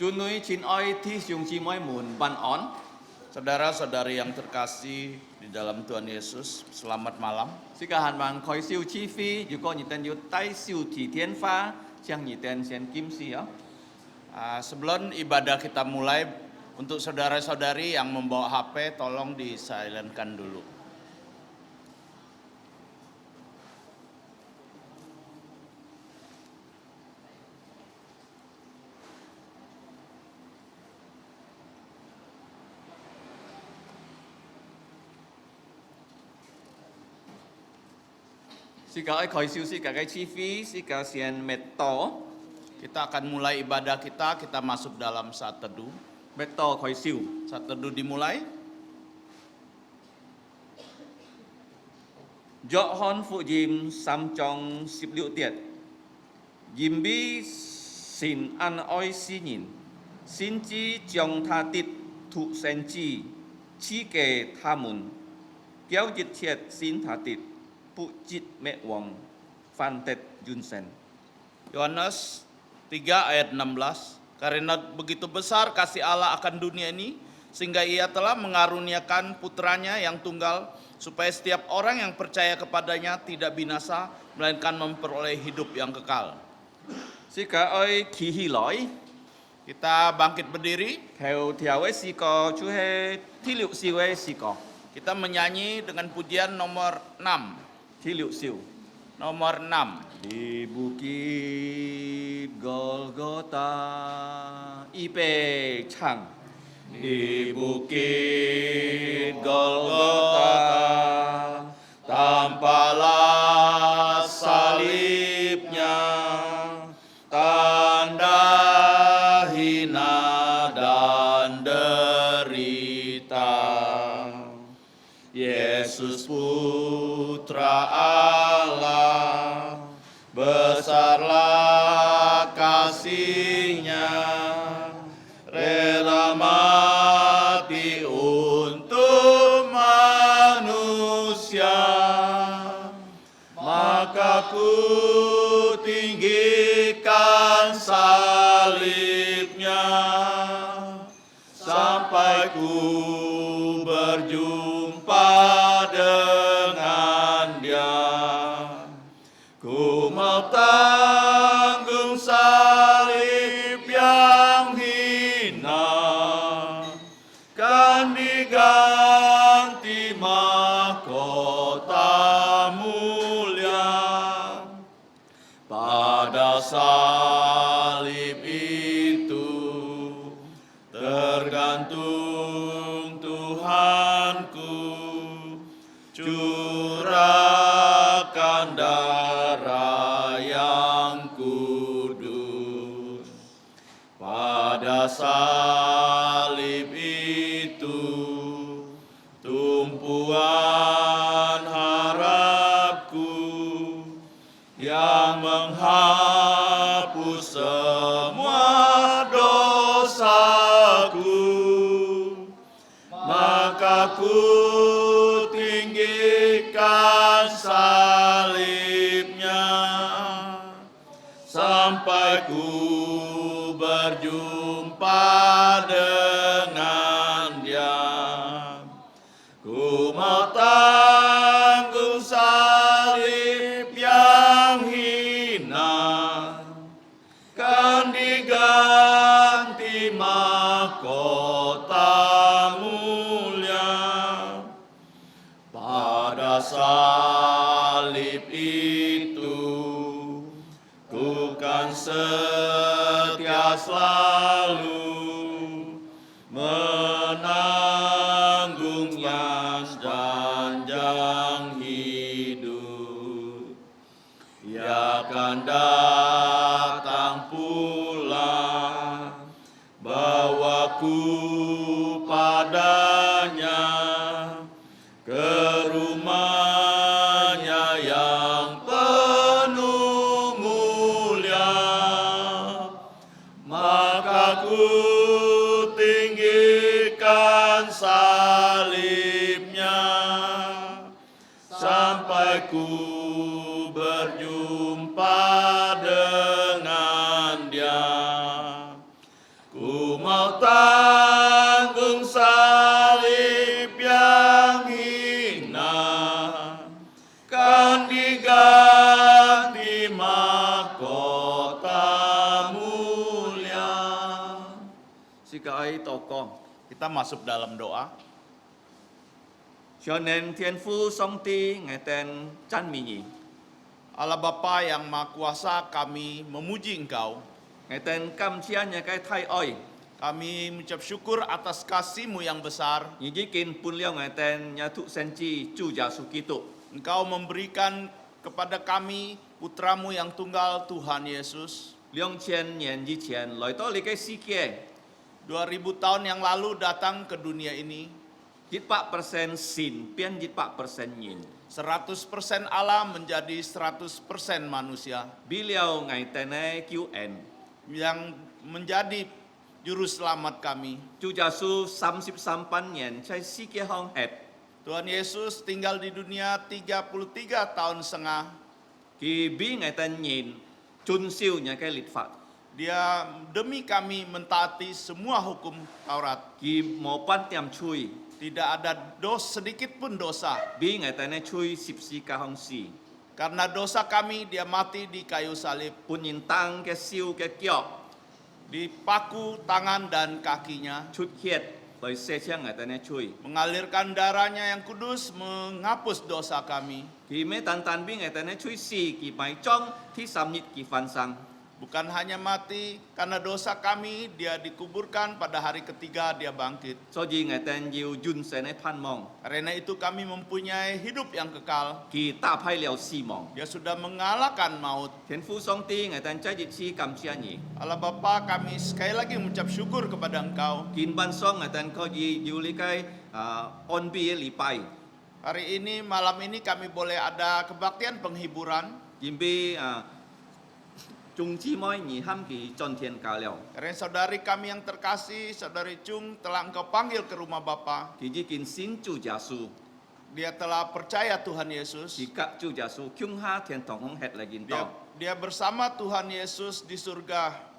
Chú núi chín oi thi siung chi moi mun ban on. Saudara-saudari yang terkasih di dalam Tuhan Yesus, selamat malam. Xin cả hàn bằng khói siêu chi phi, dù có nhị tên dù tay siêu chỉ thiên pha, chẳng nhị tên sen kim si ya. Sebelum ibadah kita mulai, untuk saudara-saudari yang membawa HP, tolong di-silentkan dulu. Xin cả khói siêu xin cả cái chi phi, xin cả sen mệt to. Kita akan mulai ibadah kita masuk dalam saat teduh. Mệt to khói siêu. Saat teduh dimulai. Dọ hon phụ dìm sam trong sip liu tiệt. Dìm bi xin ăn oi si nhìn. Xin chi trong tha tít thụ sen chi kề tha mun. Kéo dịch thiệt xin tha tít. Pujit me wong fantet junsen. Yohanes 3 ayat 16. Karena begitu besar kasih Allah akan dunia ini, sehingga ia telah mengaruniakan putranya yang tunggal, supaya setiap orang yang percaya kepadanya tidak binasa, melainkan memperoleh hidup yang kekal. Sika oi kihi loi. Kita bangkit berdiri. Theo thiawe siko chuhe thiliu siwe siko. Kita menyanyi dengan pujian nomor 6. Thiliu siu. Nomor 6. Di bukit Golgota ipe chang. Di bukit Golgota tampalah salibnya, tanda hina dan derita. Yesus Putra Allah, besarlah kasih-Nya, rela mati untuk manusia. Maka ku tinggikan salibnya, sampai ku berjumpa dengan Dia. Ku mau tanggung salib yang hina, kan diganti mahkota mulia. Pada salib itu tergantung Tuhanku, curahkan darah yang kudus. Pada salib itu tumpuan harapku, yang menghapus semua dosaku. Maka ku tinggikan salibnya, sampai ku berjumpa dengan Dia. Ku mau tanggung salib yang hina, kan diganti mahkota mulia. Pada salib itu ku kan setia selalu menanggungnya sepanjang hidup. Ia akan datang pula, bawaku padanya, ke rumahnya yang penuh mulia. Maka ku tinggikan salibnya, sampai ku berjumpa dengan Dia. Ku kota mulia. Sikai toko. Kita masuk dalam doa. Cho nên Thiên父song ti ngài tên Chan Mi Nhi. Allah Bapa yang Maha Kuasa, kami memuji Engkau. Ngài tên Cam Chia nhà cái thay oi. Kami mengucap syukur atas kasih-Mu yang besar. Nhị chỉ kinh pun liao ngài tên nhà thụ sen chi Chu Yesus Kitô. Engkau memberikan kepada kami putramu yang tunggal, Tuhan Yesus. 2000年以前來到你嘅世界， 2000 tahun yang lalu datang ke dunia ini. 100% sin 變100%人。 100% Allah menjadi 100% manusia. 比了ngài tên này cứu anh. Yang menjadi juru selamat kami. Chu Yesus 33 年在世界上活， Tuhan Yesus tinggal di dunia 33 tahun setengah. Khi bị ngài tên nhìn tuân siêu nhà cái律pháp, Dia demi kami mentaati semua hukum Taurat. Khi một ban tiêm chui, Tidak ada sedikit pun dosa. bị ngài tên này chui sip si ca hong si, Karena dosa kami, dia mati di kayu salib. pun nhìn tăng cái siêu cái kiok, Dipaku tangan dan kakinya. chút hiệt, lời xe chiang ngài tên này chui. Mengalirkan darahnya yang kudus menghapus dosa kami. Khi mấy tan tan bị ngài tên này chui si, khi bài trong thi sam nhị khi phan sang. Bukan hanya mati karena dosa kami, dia dikuburkan pada hari ketiga dia bangkit. Cho gì ngài tên yêu dun sẽ này phan mong, Karena itu kami mempunyai hidup yang kekal. khi ta phai liao si mong. Dia sudah mengalahkan maut. Thiên父song ti ngài tên trái dịch si cảm chia nhị. Allah Bapa, kami sekali lagi mengucap syukur kepada Engkau. Kin ban song ngài tên có gì yêu lý cái on bi li pai. Hari ini, malam ini kami boleh ada kebaktian penghiburan. Yin bi chung chi moi nhị ham kỳ tròn thiên cả liao. Karena saudari kami yang terkasih, saudari Chung telah Engkau panggil ke rumah Bapa. Khi ji kin sin Chu Yesus, Dia telah percaya Tuhan Yesus. khi các Chu Yesus kyung ha thiên thong hong het lagi Dia, tong. dia bersama Tuhan Yesus di surga.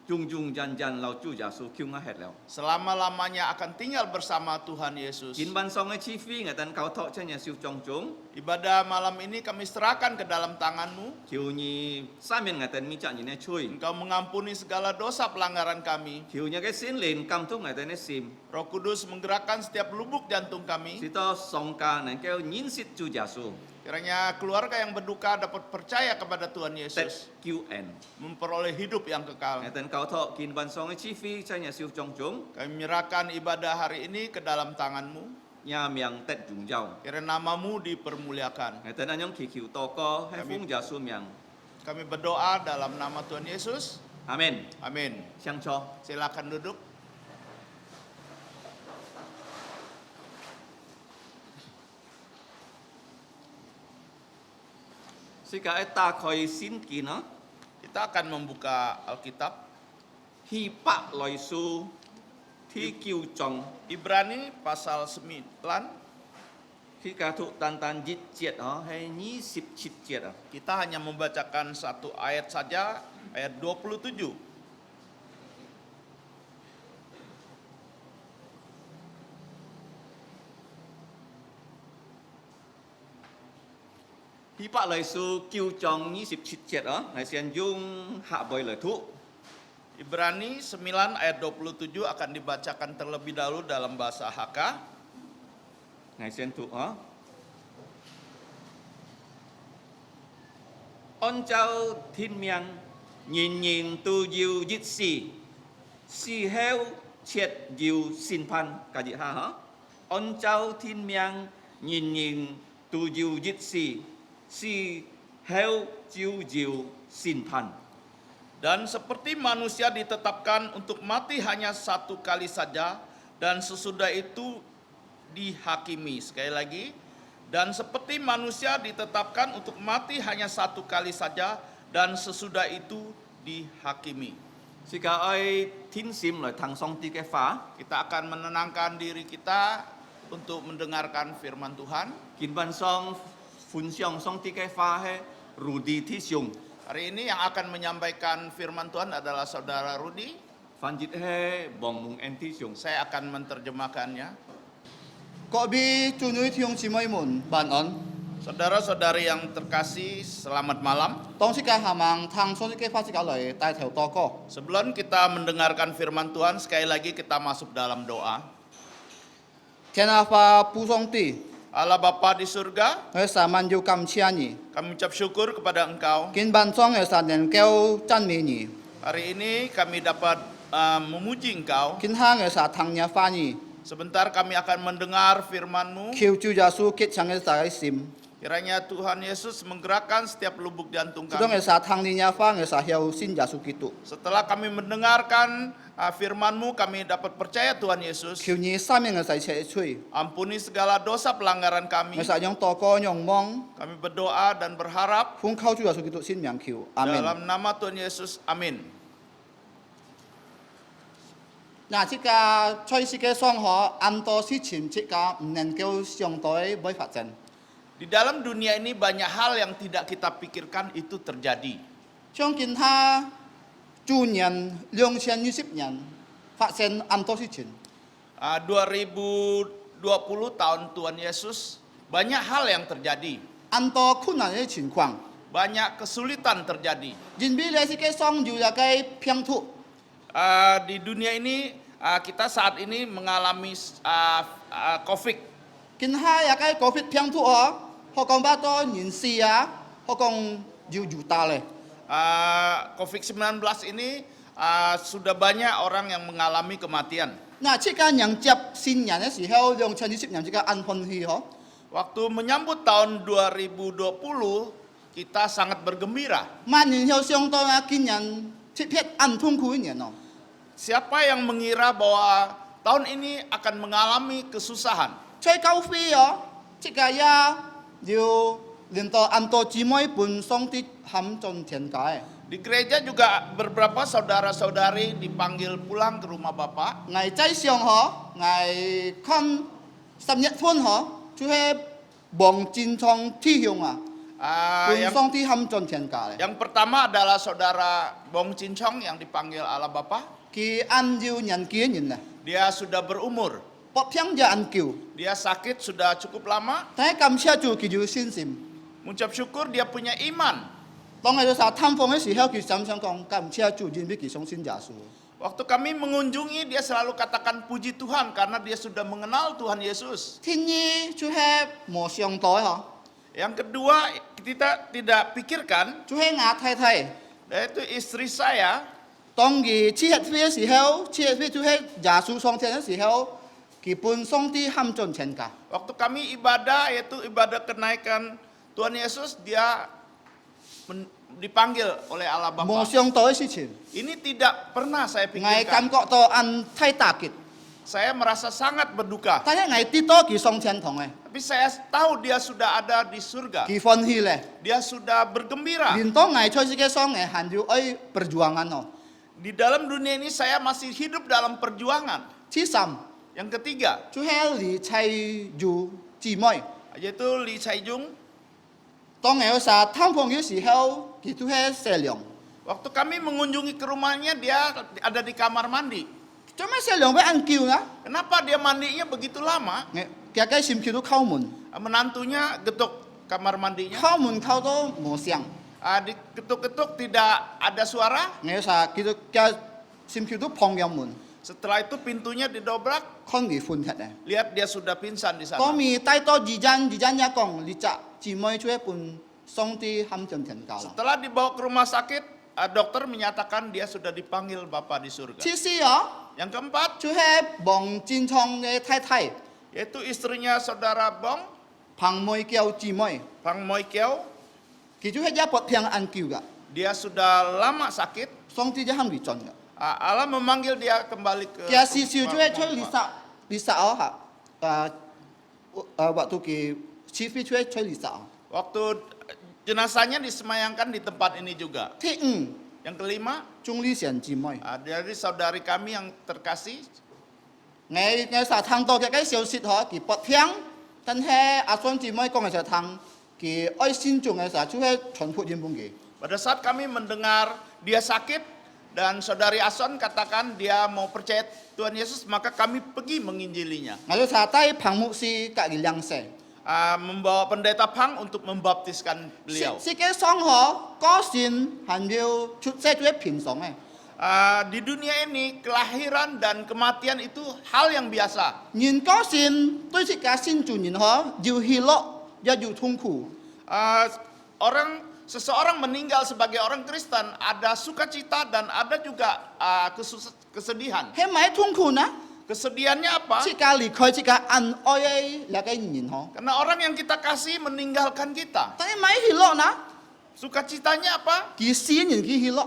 Chung chung jan jan lao Chu Yesus kyung ha het liao. Selama-lamanya akan tinggal bersama Tuhan Yesus. Kin ban song chi phi ngài tên cao thọ cho nhà siêu trong chúng. Ibadah malam ini kami serahkan ke dalam tangan-Mu. Thiếu nhị sa miền ngài tên mi chọn nhị này chui. Engkau mengampuni segala dosa pelanggaran kami. Thiếu nhà cái xin lên cam thúc ngài tên này sim. Roh Kudus menggerakkan setiap lubuk jantung kami. Si to song ca này kêu nhìn sit Chu Yesus. Kiranya keluarga yang berduka dapat percaya kepada Tuhan Tết Yesus. cứu anh. Memperoleh hidup yang kekal. Ngài tên cao thọ kin ban song chi phi cho nhà siêu trong chúng. Kami menyerahkan ibadah hari ini ke dalam tangan-Mu. Nhà miang Tết dùng giàu. Kiranya nama-Mu dipermuliakan. Ngài tên anh nhong kỳ kiều to co hay phung Yesus miang. Kami berdoa dalam nama Tuhan Yesus. Amen. Amin. Siang cho. Silakan duduk. Sika ta khoi sin ki nó. Kita akan membuka Alkitab. Hi pak loi su thi kiêu trong. Ibrani pasal 9. Khi cả thụ tan tan jit chiết đó hay nhí sip chit chiết à. Kita hanya membacakan satu ayat saja, ayat 27. Hi pak loi su kiêu trong nhí sip chit chiết đó. Ngài xiên dung hạ bồi lời thụ. Ibrani 9 ayat 27 akan dibacakan terlebih dahulu dalam bahasa Hakka. Ngài xiên thụ đó. On trao thiên miang nhìn nhìn tu diêu dít si heo triệt diêu xin pan cả gì ha hả? On trao thiên miang nhìn nhìn tu diêu dít si heo diêu xin pan. Dan seperti manusia ditetapkan untuk mati hanya satu kali saja, dan sesudah itu dihakimi. Sekali lagi, dan seperti manusia ditetapkan untuk mati hanya satu kali saja, dan sesudah itu dihakimi. Sika ai thiên sim lời thằng song ti cái phá. Kita akan menenangkan diri kita untuk mendengarkan firman Tuhan. Kin ban song phun xiong song ti cái phá he rudi thi xiong. Hari ini yang akan menyampaikan firman Tuhan adalah Saudara Rudi. Phan jit he bong mung en thi xiong. Saya akan menerjemahkannya. Có bi chu núi thiong chỉ mấy mồn bàn ón. Saudara-saudari yang terkasih, selamat malam. 當世界下網聽所嘅發事教嚟帶頭禱告。 Sebelum kita mendengarkan firman Tuhan, sekali lagi kita masuk dalam doa. 天下發父上帝， Allah Bapa di surga, 我撒萬要感謝你， kami ucap syukur kepada Engkau. 見辦裝嘅撒能夠讚美你， Hari ini kami dapat memuji Engkau. 見下嘅撒聽日翻譯， Sebentar kami akan mendengar firman-Mu. 求主耶穌結成嘅大心， Kiranya Tuhan Yesus menggerakkan setiap lubuk jantung 主動嘅 kami. 撒聽日翻嘅撒曉先耶穌基督， Setelah kami mendengarkan firman-Mu, kami dapat percaya Tuhan Yesus. 求你生命嘅洗切吹， Ampuni segala dosa pelanggaran 我 kami. 撒用禱告用望， Kami berdoa dan berharap 奉靠主耶穌基督先名求，阿門。 dalam nama Tuhan Yesus. Amin. 嗱，即個在世界上可按多事情，即個唔能夠相對會發展。 Di dalam dunia ini banyak hal yang tidak kita pikirkan itu terjadi. 將見他主年2020年發生按多事情， 2020 tahun Tuhan Yesus, banyak hal yang terjadi. 按多困難嘅情況， Banyak kesulitan terjadi. 人類嘅世界上有一個拼圖， Di dunia ini kita saat ini mengalami COVID. 見下一個COVID拼圖哦，我講巴多人死啊，我講有大咧， COVID-19 ini sudah banyak orang yang mengalami kematian. 嗱，即個迎接新年嘅時候，2020年即個安歡喜嗬， Waktu menyambut tahun 2020, kita sangat bergembira. 萬年後相當啊，今年特別安痛苦一年哦， Siapa yang mengira bahwa tahun ini akan mengalami kesusahan? 在教會哦，即個也要令到按多姊妹本上啲冚進天界。 Di gereja juga beberapa saudara-saudari dipanggil pulang ke rumah Bapak. ngày trái sông họ ngày con sắp nhất phân họ chú hệ bồng chín trong thi hiệu à cùng Yang, song thi hâm tròn thiền cả yang pertama adalah saudara Bong Cincong yang dipanggil Allah Bapa. kỳ ăn yêu nhận kia nhìn nè Dia sudah berumur. bọc phiang giờ ăn kiều Dia sakit sudah cukup lama. thấy cầm xe chủ kỳ yêu xin sim Mengucap syukur dia punya iman.當ngày sau tham phong cái時候kỳ sắm sắm con cầm xe chủ nhìn biết kỳ song xin giả số Waktu kami mengunjungi, dia selalu katakan puji Tuhan karena dia sudah mengenal Tuhan Yesus. thiên nhi chú hệ mồ sông tối họ Yang kedua, kita tidak pikirkan, chú hệ ngã thay thay yaitu istri saya.當kỳ chi hết phía時候chi hết phía chú hệ giả số song thiên cái時候kỳ bun song thi hâm tròn thiền cả Waktu kami ibadah, yaitu ibadah kenaikan Tuhan Yesus, dia dipanggil oleh Allah mồ Bapa. sông tối sự情 Ini tidak pernah saya ngày cảm pikirkan. giác to ăn thay tà kịch Saya merasa sangat berduka. tại thế ngày tí to kỳ song thiên thong ấy Tapi saya tahu dia sudah ada di surga. kỳ phân hi lệ Dia sudah bergembira. liền to ngày cho cái song ngày hàn yêu ấy perjuangan nó Di dalam dunia ini saya masih hidup dalam perjuangan. chi sam Yang ketiga, chú hè lì chay dù chỉ môi yaitu Lee Chai Jung. to ngày sa tham phong cái時候kỳ chú hè xe lượng Waktu kami mengunjungi ke rumahnya, dia ada di kamar mandi. cho mấy xe lượng với ăn kiều á Kenapa dia mandinya begitu lama? nghe cái sim kiều nó khâu mùn Menantunya getuk kamar mandinya. khâu to mồ xiang Diketuk-ketuk tidak ada suara. nghe sa kỳ cái sim kiều nó phong yang mùn Setelah itu pintunya didobrak. con kỳ phun thật này Lihat dia sudah pingsan di có sana. mi tay to chỉ dân nhà con lì chạ chỉ môi chú hè bun song thi hâm tròn thiền cả Setelah dibawa ke rumah sakit, dokter menyatakan dia sudah dipanggil Bapa di surga. chi si ó Yang keempat, chú hè bồng chín trong cái thay thay yaitu istrinya saudara Bong, bằng môi keo chỉ môi Pang Moi Kiau. kỳ chú hết giá bọt phiang ăn kiều cả Dia sudah lama sakit. song ti giá hâm bị tròn cả Allah memanggil dia kembali ke kia si siêu chú hết chơi lì xạ ó hả waktu kỳ chi phi chú hết chơi lì xạ Waktu jenazahnya disemayangkan di tempat ini juga. thế Yang kelima, chung lý xiển chỉ môi dari saudari kami yang terkasih, ngày sa thang to cái siêu xịt hả kỳ bọt phiang tân hè xuân chỉ môi con ngày sa thang kỳ oi xin chung ngày sa chú hết chuẩn phụ nhân bung kỳ pada saat kami mendengar dia sakit dan saudari Ason katakan dia mau percaya Tuhan Yesus, maka kami pergi menginjilinya. ngày sa tay bằng mũ si cả kỳ liang xe membawa pendeta Pang untuk membaptiskan beliau. 世界上嗬，個性係要出世最平常嘅。 Di dunia ini kelahiran dan kematian itu hal yang biasa. 人個性對世界先做人嗬，要喜樂，也要痛苦。 Seseorang meninggal sebagai orang Kristen ada sukacita dan ada juga kesedihan. 係咪痛苦呢？ Kesedihannya apa? 世界離開世界恩愛嘅那個人嗬， Karena orang yang kita kasih meninggalkan kita. 但係咪喜樂呢？ Sukacitanya apa? 佢死人佢喜樂，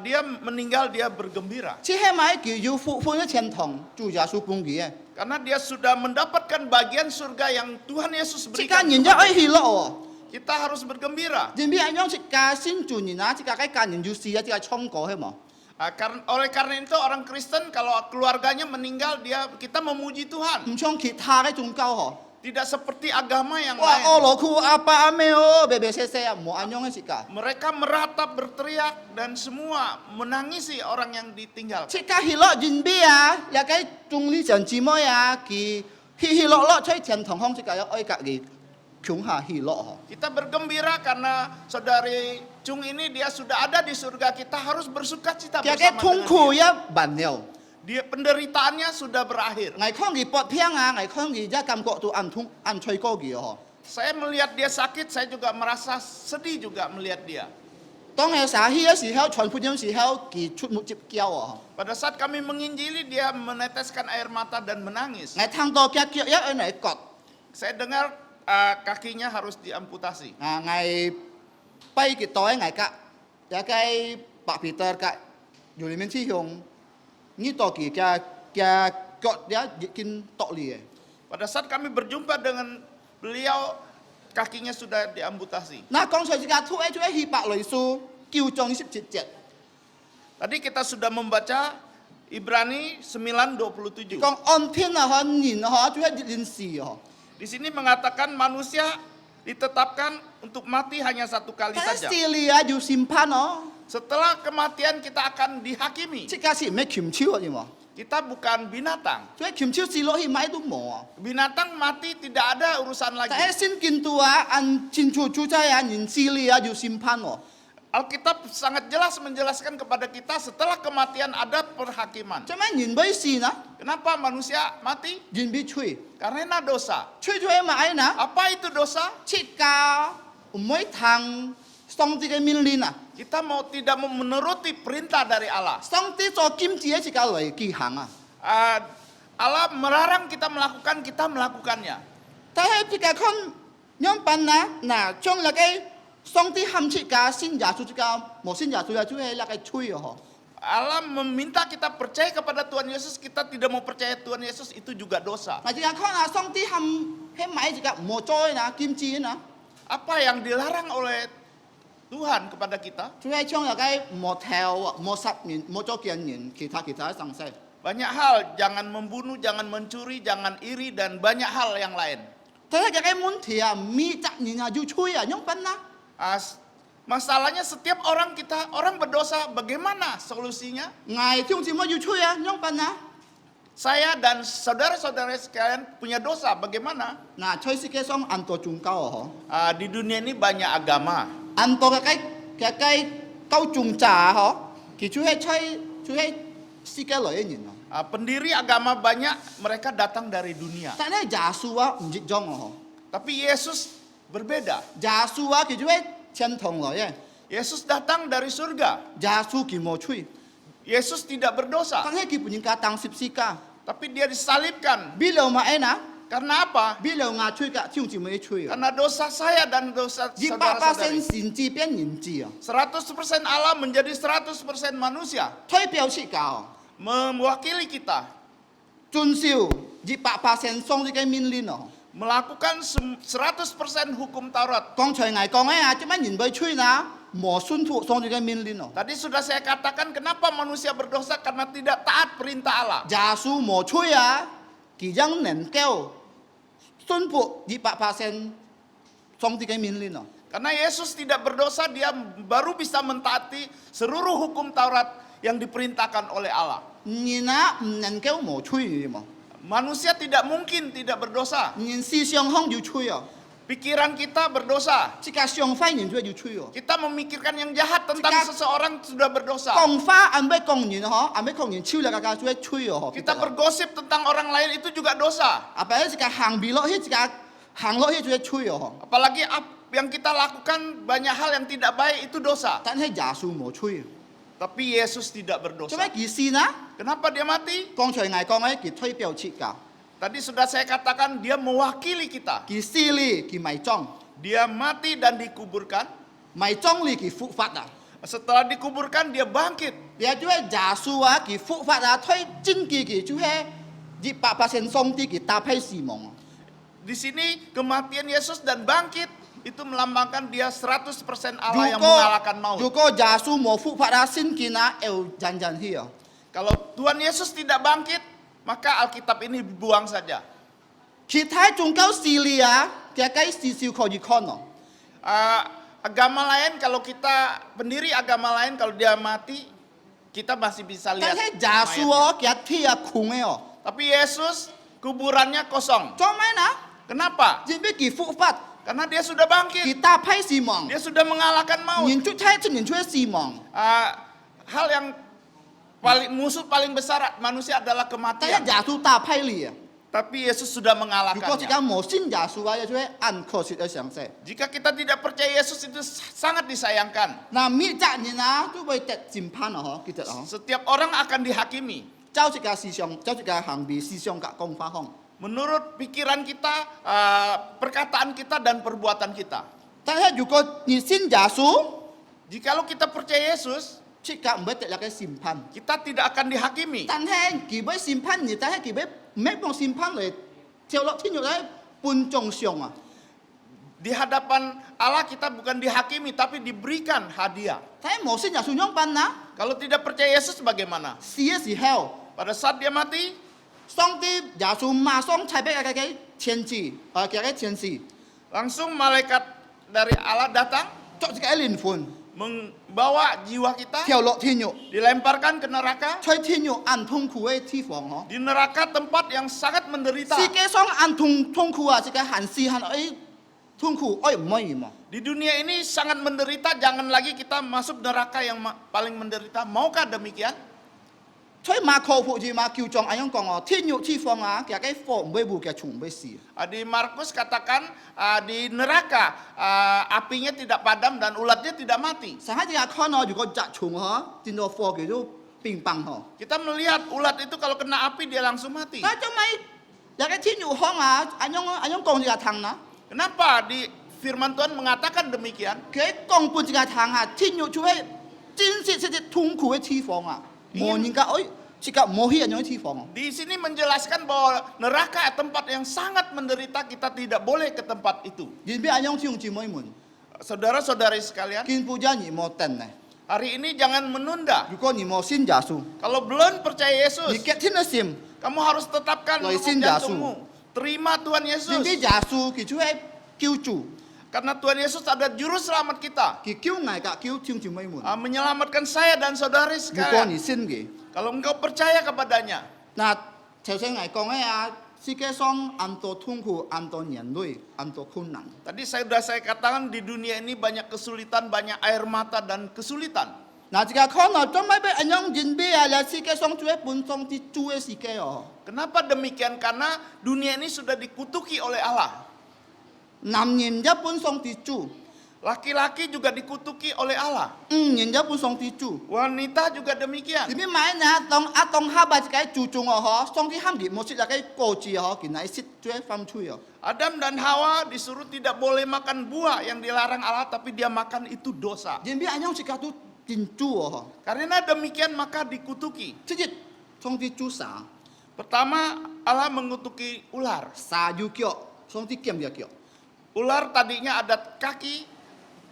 Dia meninggal, dia bergembira. 即係咪佢要復活嘅天堂，主耶穌幫佢嘅。 Karena dia sudah mendapatkan bagian surga yang Tuhan Yesus 世界 berikan. 人就愛喜樂喎。 Kita harus bergembira. 人邊係讓世界先做人啊，世界嘅家人要死啊，即係衝過係嘛？ Oleh karena itu orang Kristen kalau keluarganya meninggal kita memuji Tuhan. 唔像其他嘅宗教嗬。 Tidak seperti agama yang 哇！ lain. 我老苦阿爸阿妹哦，白白謝謝啊，冇安樣嘅世界。 Mereka meratap, berteriak dan semua menangisi orang yang ditinggalkan. 世界喜樂人邊啊，也嘅眾理上姊妹啊，佢喜樂樂在天堂方世界有愛隔嘅窮下喜樂嗬。 Kita bergembira karena saudari Chung ini dia sudah ada di surga. Kita harus bersuka cita 佢嘅 bersama 痛 dengan 苦 dia. 一完了， Dia penderitaannya sudah berakhir. 危康佢搏聽啊，危康佢一感覺到暗痛暗脆高嘅嗬。 Saya melihat dia sakit, saya juga merasa sedih juga melihat dia. 當係撒氣嘅時候，傳福音嘅時候，佢出沒接膠啊。 Pada saat kami menginjili, dia meneteskan air mata dan menangis. 危聽到腳腳一喺嚟割 Saya dengar kakinya harus diamputasi. 啊，危跛佢袋危格，也嘅白皮袋格，อยู่裡面ที่用呢度佢嘅腳一已經剁裂。 Pada saat kami berjumpa dengan beliau, kakinya sudah diamputasi. 嗱，剛才世界突喺咗一百類數，叫眾17節。 Tadi kita sudah membaca Ibrani 9:27. 講按天啊，可年啊，可做一件事啊。 Di sini mengatakan manusia ditetapkan untuk mati hanya satu kali 但 saja. 係事啊要審判哦， Setelah kematian kita akan dihakimi. 即係是唔係鉗超啊？點啊？ Kita bukan binatang. 所以鉗超試落去買都冇啊。 Binatang mati tidak ada urusan 但 lagi. 係先見到啊，按清楚主宰啊，人事啊要審判哦。 Alkitab sangat jelas menjelaskan kepada kita setelah kematian ada perhakiman. 做咩人俾事呢？ Kenapa manusia mati? 人俾吹， Karena dosa. 吹咗買呢？ Apa itu dosa? 切家唔可以聽上帝嘅命令啊！ Kita tidak mau menuruti perintah dari Allah. 上帝做禁止嘅時間嚟記行啊！ Allah melarang kita melakukannya. 但係世界看樣辦啊？嗱，將那個上帝喊切家先耶穌之家，冇先耶穌啊，就係那個吹啊！ Allah meminta kita percaya kepada Tuhan Yesus, kita tidak mau percaya Tuhan Yesus itu juga dosa. 嗱，世界看啊，上帝喊喺買時間冇災啊，禁止啊！ Apa yang dilarang oleh Tuhan kepada kita? 就係將那個冇跳啊，冇殺人，冇做奸人，其他生勢。 Banyak hal, jangan membunuh, jangan mencuri, jangan iri, dan banyak hal yang lain. 但係那個問題啊，咪責任啊，要吹啊，樣辦啊？ Masalahnya setiap orang berdosa, bagaimana solusinya? 捱挑戰乜要吹啊，樣辦啊？ Saya dan saudara-saudara sekalian punya dosa, bagaimana? 嗱，在世界上按多宗教啊，嗬， Di dunia ini banyak agama. 按多嘅高宗教嗬，佢就係世界來嘅人啊。 Pendiri agama banyak, mereka datang dari dunia. 但係耶穌啊，唔接裝啊， Tapi Yesus berbeda. 嗬，耶穌啊，佢就係天堂來嘅， Yesus datang dari surga. 耶穌佢冇吹， Yesus tidak berdosa. 但係佢本人家當十字架， Tapi dia disalibkan. 邊度買啊？ Karena apa? 邊度牙吹㗎？挑戰冇吹啊！ Karena dosa saya dan dosa 100% saudara-saudari. 先知變人知啊， 100% Allah menjadi 100% manusia. 代表世界啊， Mewakili kita. 遵守100%上帝嘅命令啊！ Melakukan 100% hukum Taurat. 剛才我講啊，做乜人被吹啊？冇順服上帝嘅命令啊！ Tadi sudah saya katakan kenapa manusia berdosa karena tidak taat perintah Allah. 耶穌冇吹啊，佢ยัง能夠順服100%上帝嘅命令啊！ Karena Yesus tidak berdosa, dia baru bisa mentaati seluruh hukum Taurat yang diperintahkan oleh Allah. 人啊唔能夠冇吹嘅嘛， Manusia tidak mungkin tidak berdosa. 人思想方就吹哦， Pikiran kita berdosa. 即个想法人就吹哦。 Kita memikirkan yang jahat tentang Jika- seseorang sudah berdosa. 讲法按要讲人吼，按要讲人手来个就吹哦。 Kita bergosip tentang orang lain itu juga dosa. 啊，白一个行比落，迄一个行落迄就吹哦。 Apalagi yang kita lakukan banyak hal yang tidak baik itu dosa. 但係耶穌冇吹， Tapi Yesus tidak 做 berdosa. 咩意思呢？ Kenapa dia mati? 剛才嗌講咧，佢推表切㗎， Tadi sudah saya katakan dia mewakili kita. 佢死哩，佢埋葬， Dia mati dan dikuburkan. 埋葬哩佢復活啊！ Setelah dikuburkan dia bangkit. 你係做咩耶穌啊？佢復活啊，推真嘅佢就係100%上帝佢打敗死亡啊！ Di sini kematian Yesus dan bangkit itu melambangkan dia 100% 如 Allah yang 果 mengalahkan 如 maut. 果耶穌冇復活啊，聖經啊又人人去啊！ Kalau Tuhan Yesus tidak bangkit, maka Alkitab ini dibuang saja. 其他宗教勢力啊，嘅計少少可以看咯。 Agama lain kalau kita pendiri agama lain kalau dia mati kita masih bisa 但 lihat 係耶穌 mayatnya. 哦，佢天啊空嘅哦， Tapi Yesus kuburannya kosong. 做咩呢？ Kenapa? 因為佢復活， Karena dia sudah bangkit. 佢打敗死亡， Dia sudah mengalahkan maut. 人出睇真人出死亡。 Hal yang musuh paling besar manusia adalah 但 kematian. 係耶穌打敗你啊！ Tapi Yesus sudah 如果自己 mengalahkannya. 冇信耶穌啊，就會按確實嘅常識。 Jika kita tidak percaya Yesus itu sangat disayangkan. 嗱，每責任啊都會得審判啊！嗬，其實啊， Setiap orang akan dihakimi 照一個思想，照一個行為思想嘅講法講。 menurut pikiran kita, perkataan kita dan perbuatan kita. 但係如果你信耶穌， Jikalau kita percaya Yesus, 即刻唔會得一個審判。 kita tidak akan dihakimi. 但係佢會審判你，但係佢會唔係幫審判嚟跳落天獄嚟判眾上啊！ Di hadapan Allah kita bukan dihakimi tapi diberikan hadiah. 但係冇信耶穌樣辦啊！ Kalau tidak percaya Yesus bagaimana? 死嘅時候， Pada saat dia mati, 上帝耶穌馬上差俾一個天使，嘅天使， langsung malaikat dari Allah datang 作一個靈魂 membawa jiwa kita 跳落天獄， dilemparkan ke neraka. 在天獄按痛苦嘅地方嗬。 Di neraka tempat yang sangat menderita. 世界上按痛苦啊，這個限死限愛痛苦愛唔可以嘛？ Di dunia ini sangat menderita, jangan lagi kita masuk neraka yang paling menderita. Maukah demikian? 所以馬可福音嘛叫狀咁樣講哦，天獄地方啊，其實嘅火唔會冇嘅蟲唔會死。 Di Markus katakan di neraka apinya tidak padam dan ulatnya tidak mati. 上海啲人看哦，如果雜蟲嗬，見到火佢都冰棒嗬。 Kita melihat ulat itu kalau kena api dia langsung mati. 但係做咪有個天獄方啊，咁樣講呢個湯啦， Kenapa di firman Tuhan mengatakan demikian? 佢講半呢個湯啊，天獄就係真實痛苦嘅地方啊，冇人家愛，這個冇去人樣嘅地方。 Di sini menjelaskan bahwa neraka tempat yang sangat menderita, kita tidak boleh ke tempat itu. 人邊咁樣弟兄姊妹們， Saudara-saudari sekalian, 見不咗你冇等呢。 hari ini jangan menunda. 如果你冇信耶穌， Kalau belum percaya 你 Yesus, 嘅天嘅心。 kamu harus tetapkan Loh, lubuk isin Yesus. jantungmu. Terima Tuhan 因為 Yesus. 耶穌佢就係救主， Karena Tuhan Yesus adalah juru selamat kita. 佢救我㗎，救弟兄姊妹們。 Menyelamatkan saya dan saudari 如果你 sekalian. 信嘅， Kalau engkau percaya kepadanya. 嗱頭先我講嘅啊，世界上咁多痛苦，咁多眼淚，咁多困難。 Tadi saya katakan di dunia ini banyak kesulitan, banyak air mata dan kesulitan. 嗱，這個可能做咩俾人樣人俾啊？世界上最本上啲主嘅世界哦， Kenapa demikian? Karena dunia ini sudah dikutuki oleh Allah. 男人一本上啲主， Laki-laki juga dikutuki oleh Allah. 人一本上啲主。 Wanita juga demikian. 前面買呢，當下把自己注重哦，嗬，上帝喊佢冇食那個果子哦，佢乃食最犯罪哦。 Adam dan Hawa disuruh tidak boleh makan buah yang dilarang Allah, tapi dia makan itu dosa. 人邊人樣自己都真主哦， Karena demikian maka dikutuki. 即係上帝主啥？ Pertama, Allah mengutuki ular. 啥要腳，上帝劍要腳。 Ular tadinya ada kaki,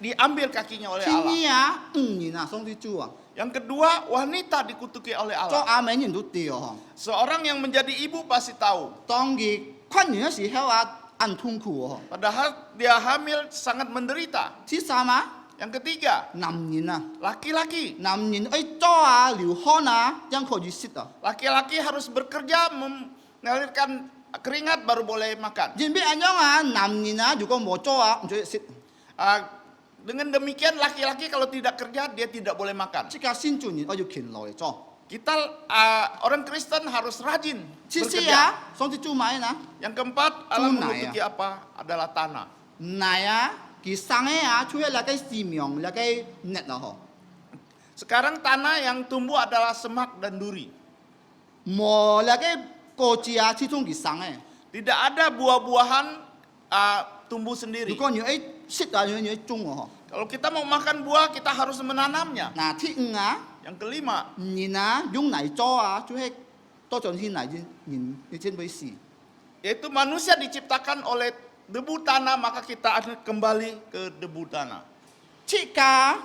diambil kakinya oleh 天 Allah. 意啊，人啊，上帝主啊， Yang kedua, wanita dikutuki oleh 做 Allah. 阿美人都對哦。 Seorang yang menjadi ibu pasti tahu. 當佢困完嘅時候啊，很痛苦哦。 Padahal dia hamil sangat menderita. 第三啊， Yang ketiga, 男人啊， laki-laki. 男人愛做啊、流汗啊，讓可以食啊。 Laki-laki harus bekerja mengalirkan keringat baru boleh makan. Jin bi anyong ah nam ni na juga mo cho ah jadi sit. Dengan demikian laki-laki kalau tidak kerja dia tidak boleh makan. Jika sin ju ni oh kin lo cho. Kita orang Kristen harus rajin Sisi bekerja. ya, song ti chu mai na. Yang keempat, Allah Tunai mengutuki apa? Adalah tanah. Nai ah ki sang ah chui la kai si myong la kai net la ho. Sekarang tanah yang tumbuh adalah semak dan duri. Mo la kai ko ji ah chi chung ki sang eh. Tidak ada buah-buahan tumbuh sendiri.如果你sit ah你chung ho. Kalau kita mau makan buah, kita harus menanamnya. Na ti ng ah Yang kelima, ni na yung nai cho ah chui to chon hin nai jin ni chen bai si. yaitu manusia diciptakan oleh debu tanah, maka kita akan kembali ke debu tanah. Chika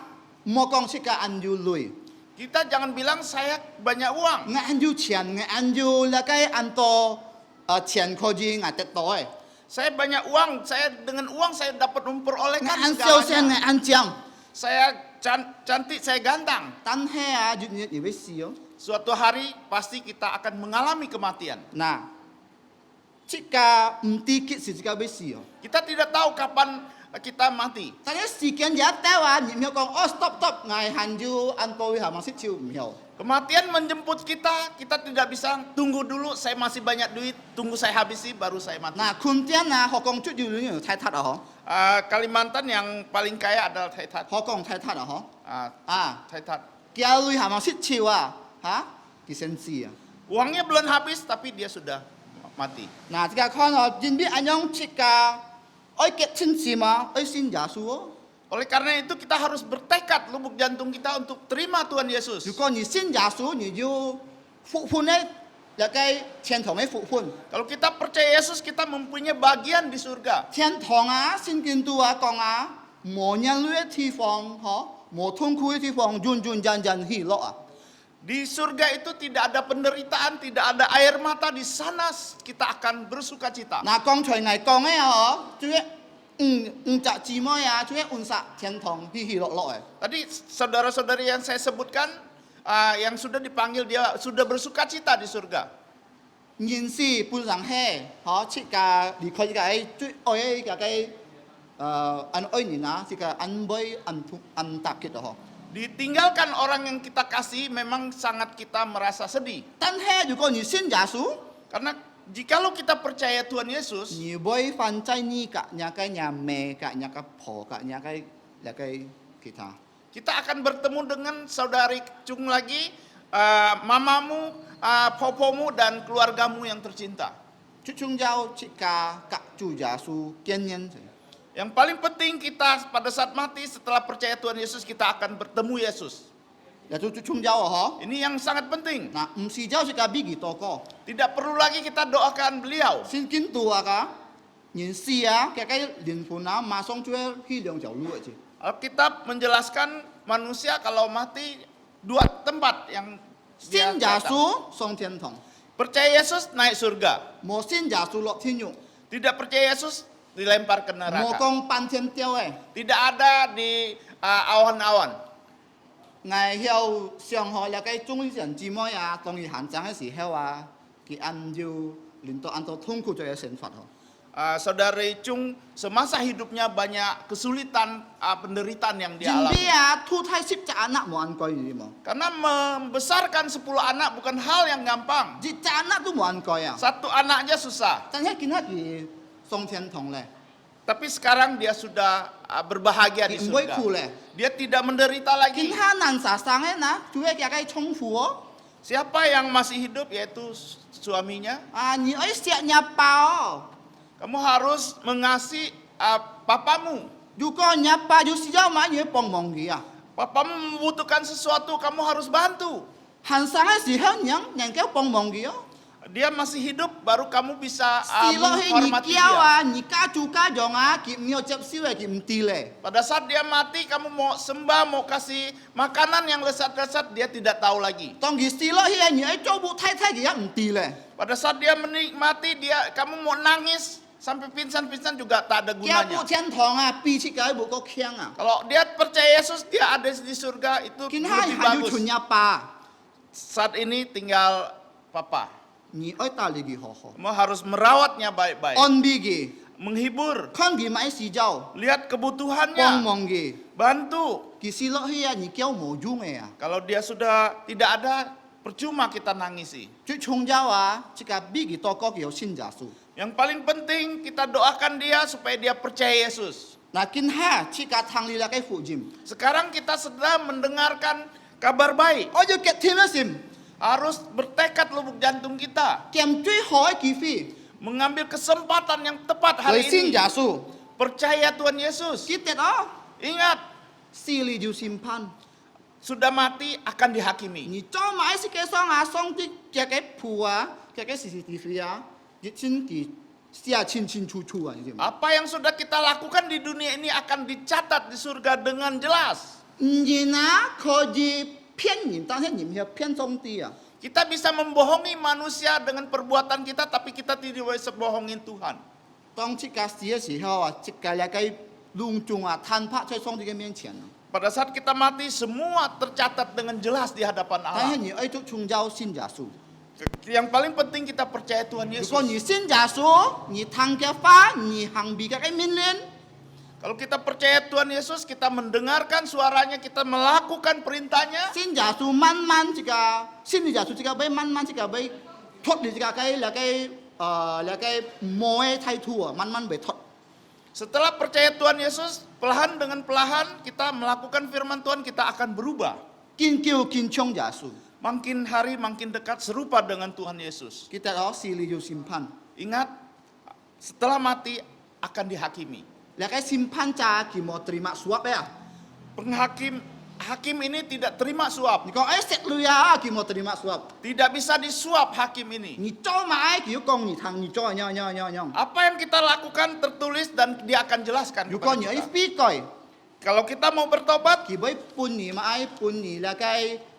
mo kong chika an yu lui. Kita jangan bilang saya banyak uang. Nga an yu qian nga an yu la kai an to qian ko ji nga tet to eh. Saya banyak uang, dengan uang saya dapat Nga memperolehkan an xiao xian segalanya. nga an jiang. Saya cantik, saya ganteng. Tan he ah ju ni bai si yo. Suatu hari pasti kita akan mengalami kematian. Na chika ti kit si chika bai si yo. Kita tidak tahu kapan kita mati. Ta ye si kian ya ta wa ni myo kong oh stop ngai han yu an to wi ha ma sit chiu myo. Kematian menjemput kita tidak bisa tunggu dulu, saya masih banyak duit, tunggu saya habisi baru saya mati. Na kun tian na ho kong chu yu lu yu tai tat ah ho. Kalimantan yang paling kaya adalah Thaitat. Ho kong tai tat ah ho. Thaitat. Kia lui ha ma sit chiu ah. Ha? Ki sen si ah. Uangnya belum habis tapi dia sudah mati. Nah, jika kau nak jinbi anyong cika, oi get cin cima, oi sin jasu. Oleh karena itu kita harus bertekad lubuk jantung kita untuk terima Tuhan Yesus. 如果你信耶稣，你就复婚呢，了该天堂的复婚。 Kalau kita percaya Yesus, kita mempunyai bagian di surga. 天堂啊，圣经都啊讲啊，无人类的地方，嗬，无痛苦的地方，人人人人喜乐啊。 Di surga itu tidak ada penderitaan, tidak ada air mata. Di sana kita akan bersuka cita. 嗱，剛才嚟講嘅嗬，就係集姊妹啊，就係按殺天堂喜喜樂樂嘅。 Tadi saudara-saudari yang saya sebutkan, yang sudah dipanggil dia sudah bersuka cita di surga. 現時本上係，嗬，設價離開嘅最愛嘅安愛人啊，這個安慰安達嘅嗬。 Ditinggalkan orang yang kita kasih memang sangat kita merasa sedih. 但係如果你信耶穌， Karena jikalau kita percaya Tuhan Yesus, 你會犯罪呢個，人家人妹個，人家婆個，人家那個其他。 kita akan bertemu dengan saudari Cung lagi, mamamu, popomu dan keluargamu yang tercinta. 最重要設價格住耶穌見人。 Yang paling penting kita pada saat mati setelah percaya Tuhan Yesus kita akan bertemu Yesus. 耶穌最重要啊！嗬。 Ini yang sangat penting. 嗱，唔是就係個比喻多個， Tidak perlu lagi kita doakan beliau. 先見到啊個人死啊，嘅靈魂啊，馬上就係去兩條路嘅啫。 Alkitab menjelaskan manusia kalau mati dua tempat yang dia 信耶 datang. 穌上天堂， Percaya Yesus naik surga. 冇信耶穌落天獄， Tidak percaya Yesus dilempar ke 冇 neraka. 講半天吊嘅。 Tidak ada di awan-awan. 挨後上海那個中人姊妹啊，當然行長嘅時候啊，佢按照連到按照痛苦咗嘅懲罰嗬。 Saudari Cung semasa hidupnya banyak kesulitan, penderitaan yang dia 人 alami. 哋啊，吐胎十隻anak冇按過嘅嘛， Karena membesarkan 10 anak bukan hal yang gampang. 一隻 anak 都冇按過啊。 Satu anak aja susah. 但係見下佢上天堂咧， Tapi sekarang dia sudah berbahagia di 佢唔會 surga. 哭咧。 Dia tidak menderita 見 lagi. 下難殺生嘅嗱，做一個嘅重負哦。 Siapa yang masih hidup yaitu suaminya. 啊，你愛錫人爸哦。 Kamu harus mengasihi papamu. 如果人爸有需要嘛，你要幫忙佢啊。 Papamu membutuhkan sesuatu, kamu harus bantu. 行生嘅時候，人家幫忙佢哦。 Dia masih hidup, baru kamu bisa 死落去你 menghormati 叫 dia. 啊，你家住家用啊，佢唔要接受嘅，佢唔啲咧。 Pada saat dia mati, kamu mau sembah, mau kasih makanan yang lezat-lezat, dia tidak tahu lagi. 當佢死落去，你愛做冇太太嘅唔啲咧。 Pada saat dia menikmati, kamu mau nangis sampai pingsan-pingsan juga tak ada 家 gunanya. 冇天堂啊，比起佢冇個強啊。 Kalau dia percaya Yesus, dia ada di surga itu 見下 lebih 係要 bagus. 傳一爸， Saat ini tinggal papa. 你爱打理佢好好， Kamu harus merawatnya baik-baik. 安慰佢， Menghibur, 看佢買時就 lihat 幫 kebutuhannya, 忙佢， bantu. 其實落去啊，你叫冇用嘅啊， Kalau dia sudah tidak ada, percuma kita nangisi. 最重要啊，即個俾佢多個叫信耶穌。 Yang paling penting kita doakan dia supaya dia percaya Yesus. 嗱，見下即個聽你啦嘅福音， Sekarang kita sedang mendengarkan kabar baik. 我要結添一先， Harus bertekad lubuk jantung kita. 劍最好嘅機會， Mengambil kesempatan yang tepat 嚟 hari 信 ini. 耶穌， Percaya Tuhan Yesus. 記得啊， Ingat, 死你就審判。 sudah mati akan dihakimi. 你做埋世界上啊，上帝嘅鋪啊，嘅 CCTV 啊，一清佢寫清清楚楚啊，你知嘛？ Apa yang sudah kita lakukan di dunia ini akan dicatat di surga dengan jelas. 人啊可以騙人，但是你唔係騙上帝啊。 Kita bisa membohongi manusia dengan perbuatan kita, tapi kita tidak bisa bohongin Tuhan. 當這個死嘅時候啊，這個那個隆重啊，攤拍在上帝嘅面前啊。 Pada saat kita mati, semua tercatat dengan jelas di hadapan 但係 Allah. 你愛做從教信耶穌。 Yang paling penting kita percaya Tuhan 如果 Yesus. 你信耶穌，你聽嘅話，你行別嘅命令， Kalau kita percaya Tuhan Yesus, kita mendengarkan suaranya, kita melakukan perintahnya, 信耶穌慢慢這個信耶穌這個俾慢慢這個俾脱離這個那個魔嘅態度啊，慢慢被脱。 setelah percaya Tuhan Yesus, perlahan dengan perlahan kita melakukan firman Tuhan, kita akan berubah. 見叫見唱耶穌， Makin hari makin dekat serupa dengan Tuhan Yesus. 記得哦，死你就審判。 Ingat, setelah mati akan dihakimi. 那個審判者佢冇terima suap ya。 Hakim ini tidak terima suap. 你講哎食女啊，佢冇terima suap。 Tidak bisa disuap hakim ini. 你做埋佢講你聽，你做樣。 Apa yang kita lakukan tertulis dan dia akan jelaskan 如果 kepada 你愛 kita. 悔改， Kalau kita mau bertobat, 佢會判你咪判你那個